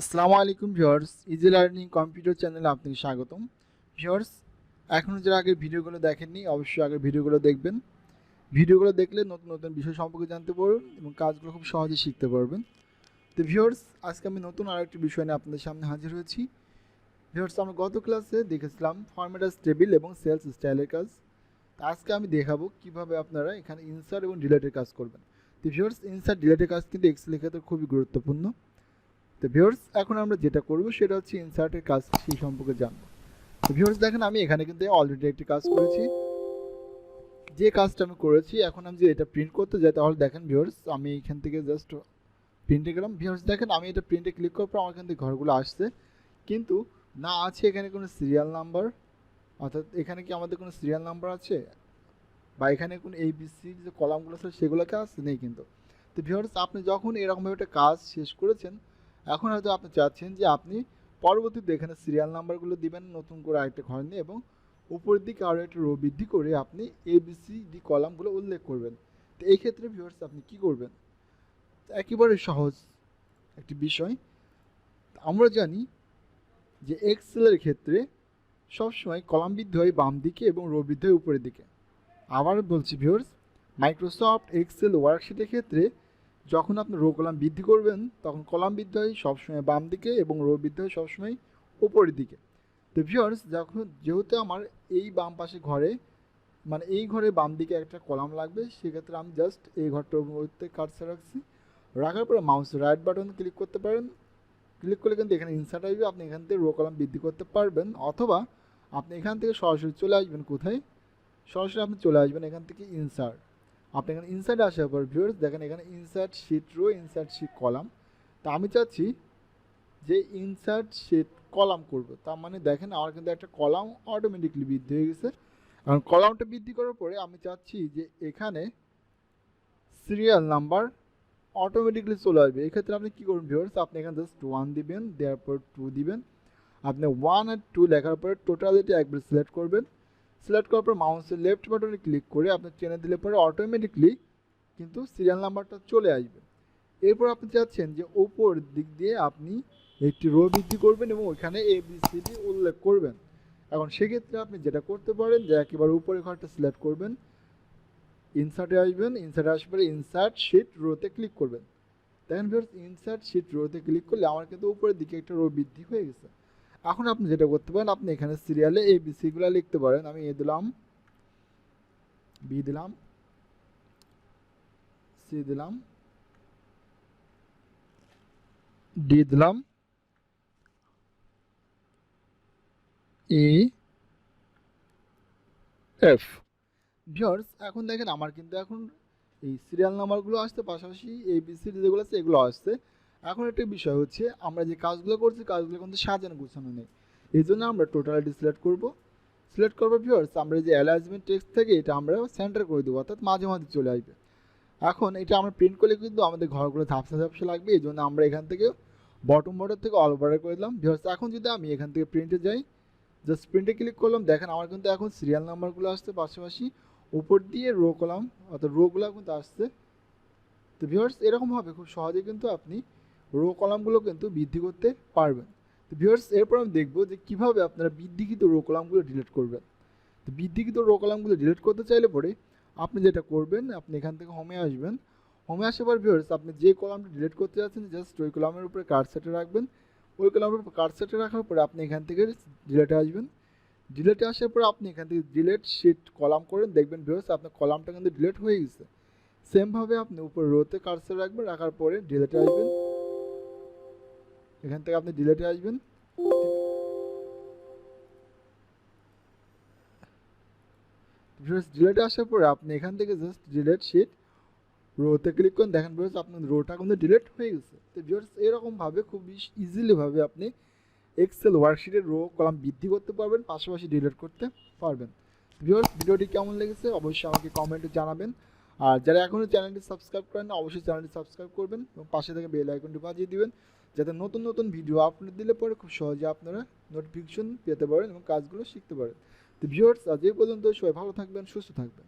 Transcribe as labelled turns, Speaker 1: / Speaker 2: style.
Speaker 1: আসসালামু আলাইকুম viewers, easy learning computer চ্যানেলে আপনাকে স্বাগতম। ভিউয়ার্স, এখনও যারা আগের ভিডিওগুলো দেখেননি অবশ্যই আগের ভিডিওগুলো দেখবেন। ভিডিওগুলো দেখলে নতুন নতুন বিষয় সম্পর্কে জানতে পারবেন এবং কাজগুলো খুব সহজে শিখতে পারবেন। তো ভিউয়ার্স, আজকে আমি নতুন আরেকটি বিষয় নিয়ে আপনাদের সামনে হাজির হয়েছি। ভিউয়ার্স, আমরা গত ক্লাসে দেখেছিলাম ফরম্যাটাস টেবিল এবং সেলস স্টাইলের কাজ। তো আজকে আমি দেখাবো কিভাবে আপনারা এখানে ইনসার্ট এবং ডিলিটের কাজ করবেন। তো ভিউয়ার্স, ইনসার্ট ডিলিটের কাজ কিন্তু এক্সেলের ক্ষেত্রে খুবই গুরুত্বপূর্ণ। তো ভিউয়ার্স, এখন আমরা যেটা করব সেটা হচ্ছে ইনসার্টের কাজ সেই সম্পর্কে জানবো। তো ভিউয়ার্স, দেখেন আমি এখানে কিন্তু অলরেডি একটি কাজ করেছি। যে কাজটা আমি করেছি, এখন আমি যে এটা প্রিন্ট করতে যাই তাহলে দেখেন ভিউয়ার্স, আমি এখান থেকে জাস্ট প্রিন্টে গেলাম। ভিউয়ার্স দেখেন, আমি এটা প্রিন্টে ক্লিক করার পর আমার এখান থেকে ঘরগুলো আসছে, কিন্তু না আছে এখানে কোনো সিরিয়াল নাম্বার। অর্থাৎ এখানে কি আমাদের কোনো সিরিয়াল নাম্বার আছে বা এখানে কোনো ABC যে কলামগুলো আছে সেগুলোকে আছে নেই কিন্তু। তো ভিউয়ার্স, আপনি যখন এরকমভাবে একটা কাজ শেষ করেছেন, এখন হয়তো আপনি চাচ্ছেন যে আপনি পরবর্তীতে এখানে সিরিয়াল নাম্বারগুলো দিবেন নতুন করে আরেকটা ঘর নিয়ে, এবং উপরের দিকে আরও একটা রো বৃদ্ধি করে আপনি ABCD কলামগুলো উল্লেখ করবেন। তো এই ক্ষেত্রে ভিউয়ার্স আপনি কি করবেন? একেবারে সহজ একটি বিষয়। আমরা জানি যে এক্সেলের ক্ষেত্রে সবসময় কলাম বৃদ্ধি হয় বাম দিকে এবং রো বৃদ্ধি হয় উপরের দিকে। আবার বলছি ভিউয়ার্স, মাইক্রোসফট এক্সেল ওয়ার্কশিটের ক্ষেত্রে যখন আপনি রো কলাম বৃদ্ধি করবেন তখন কলাম বৃদ্ধি হয় সবসময় বাম দিকে এবং রো বৃদ্ধি হয় সবসময় উপরের দিকে। তো ভিউয়ার্স, যেহেতু আমার এই বাম পাশে ঘরে মানে এই ঘরে বাম দিকে একটা কলাম লাগবে, সেক্ষেত্রে আমি জাস্ট এই ঘরটার মধ্যে কার্সর রাখছি। রাখার পরে মাউস রাইট বাটন ক্লিক করতে পারেন। ক্লিক করলে কিন্তু এখানে ইনসার্ট আসবে, আপনি এখান থেকে রো কলাম বৃদ্ধি করতে পারবেন, অথবা আপনি এখান থেকে সরাসরি চলে আসবেন কোথায়, সরাসরি আপনি চলে আসবেন এখান থেকে ইনসার্ট। আপনি এখানে ইনসার্ট আসার পর ভিউয়ার্স দেখেন এখানে insert sheet row, insert sheet column. তা আমি চাচ্ছি যে ইনসার্ট শিট কলাম করব, তার মানে দেখেন আমার কিন্তু একটা কলাম অটোমেটিকলি বৃদ্ধি হয়ে গেছে। কারণ কলামটা বৃদ্ধি করার পরে আমি চাচ্ছি যে এখানে সিরিয়াল নাম্বার অটোমেটিকলি চলে আসবে। এক্ষেত্রে আপনি কী করবেন ভিউয়ার্স, আপনি এখানে জাস্ট 1 দিবেন, দেওয়ার পর 2 দিবেন। আপনি 1 আর 2 লেখার পরে টোটালিটি একবার সিলেক্ট করবেন। সিলেক্ট করার পর মাউসের লেফট বাটনে ক্লিক করে আপনি টেনে দিলে পরে অটোমেটিকলি কিন্তু সিরিয়াল নাম্বারটা চলে আসবে। এরপর আপনি চাচ্ছেন যে ওপর দিক দিয়ে আপনি একটি রো বৃদ্ধি করবেন এবং ওইখানে ABCD উল্লেখ করবেন। এখন সেক্ষেত্রে আপনি যেটা করতে পারেন যে একেবারে উপরে ঘরটা সিলেক্ট করবেন, ইনসার্টে আসবেন, ইনসার্টে আসার পরে ইনসার্ট শিট রোতে ক্লিক করবেন। দেখেন ভিউয়ার্স, ইনসার্ট শিট রোতে ক্লিক করলে আমার কিন্তু উপরের দিকে একটা রো বৃদ্ধি হয়ে গেছে। এখন আপনি যেটা করতে পারেন, আপনি এখানে সিরিয়ালে ABCগুলো লিখতে পারেন। আমি A দিলাম, B দিলাম, C দিলাম, D দিলাম, EF। ভিউয়ার্স, এখন দেখেন আমার কিন্তু এখন এই সিরিয়াল নাম্বারগুলো আসছে, পাশাপাশি ABCD যেগুলো আছে এগুলো আসছে। এখন একটা বিষয় হচ্ছে, আমরা যে কাজগুলো করছি কাজগুলো কিন্তু সাজানো গুছানো নেই, এই জন্য আমরা টোটালিটি সিলেক্ট করব। সিলেক্ট করবো ভিউয়ার্স, আমরা যে অ্যালাইনমেন্ট টেক্সট থেকে এটা আমরা সেন্টার করে দেবো, অর্থাৎ মাঝে মাঝে চলে আসবে। এখন এটা আমরা প্রিন্ট করলে কিন্তু আমাদের ঘরগুলো ঝাপসা ঝাপসা লাগবে, এই জন্য আমরা এখান থেকে বটম বর্ডার থেকে অল বর্ডার করে দিলাম। ভিউয়ার্স, এখন যদি আমি এখান থেকে প্রিন্টে যাই, জাস্ট প্রিন্টে ক্লিক করলাম, দেখেন আমার কিন্তু এখন সিরিয়াল নাম্বারগুলো আসছে, পাশাপাশি উপর দিয়ে রো কলাম অর্থাৎ রোগুলো কিন্তু আসছে। তো ভিউয়ার্স, এরকমভাবে খুব সহজে কিন্তু আপনি রো কলামগুলো কিন্তু বৃদ্ধি করতে পারবেন। তো ভিউয়ার্স, এরপর আমি দেখবো যে কীভাবে আপনারা বৃদ্ধিকৃত রো কলামগুলো ডিলিট করবেন। তো বৃদ্ধিকৃত রো কলামগুলো ডিলিট করতে চাইলে পরে আপনি যেটা করবেন, আপনি এখান থেকে হোমে আসবেন। হোমে আসার পর ভিউয়ার্স, আপনি যে কলামটা ডিলিট করতে যাচ্ছেন জাস্ট ওই কলামের উপরে কার্সরটা রাখবেন। ওই কলামের উপর কার্সরটা রাখার পরে আপনি এখান থেকে ডিলিটে আসবেন। ডিলিটে আসার পর আপনি এখান থেকে ডিলিট শিট কলাম করেন, দেখবেন ভিউয়ার্স আপনার কলামটা কিন্তু ডিলিট হয়ে গেছে। সেমভাবে আপনি উপরে রোতে কার্সর রাখবেন, রাখার পরে ডিলিটে আসবেন। এখান থেকে আপনি ডিলিটে আসবেন। ভিউয়ার্স, ডিলিটে আসার পরে আপনি এখান থেকে জাস্ট ডিলিট শিট রোতে ক্লিক করুন, দেখেন ভিউয়ার্স আপনার রোটা কিন্তু ডিলিট হয়ে গেছে। তো ভিউয়ার্স, এরকমভাবে খুব ইজিলিভাবে আপনি এক্সেল ওয়ার্কশিটের রো কলাম বৃদ্ধি করতে পারবেন, পাশাপাশি ডিলিট করতে পারবেন। ভিউয়ার্স, ভিডিওটি কেমন লেগেছে অবশ্যই আমাকে কমেন্টে জানাবেন। আর যারা এখনও চ্যানেলটি সাবস্ক্রাইব করেন না অবশ্যই চ্যানেলটি সাবস্ক্রাইব করবেন এবং পাশে থেকে বেল আইকনটি বাজিয়ে দিবেন, যাতে নতুন নতুন ভিডিও আপলোড দিলে পরে খুব সহজে আপনারা নোটিফিকেশন পেতে পারেন এবং কাজগুলো শিখতে পারেন। তো ভিউয়ার্স, আজ এই পর্যন্ত, সবাই ভালো থাকবেন, সুস্থ থাকবেন।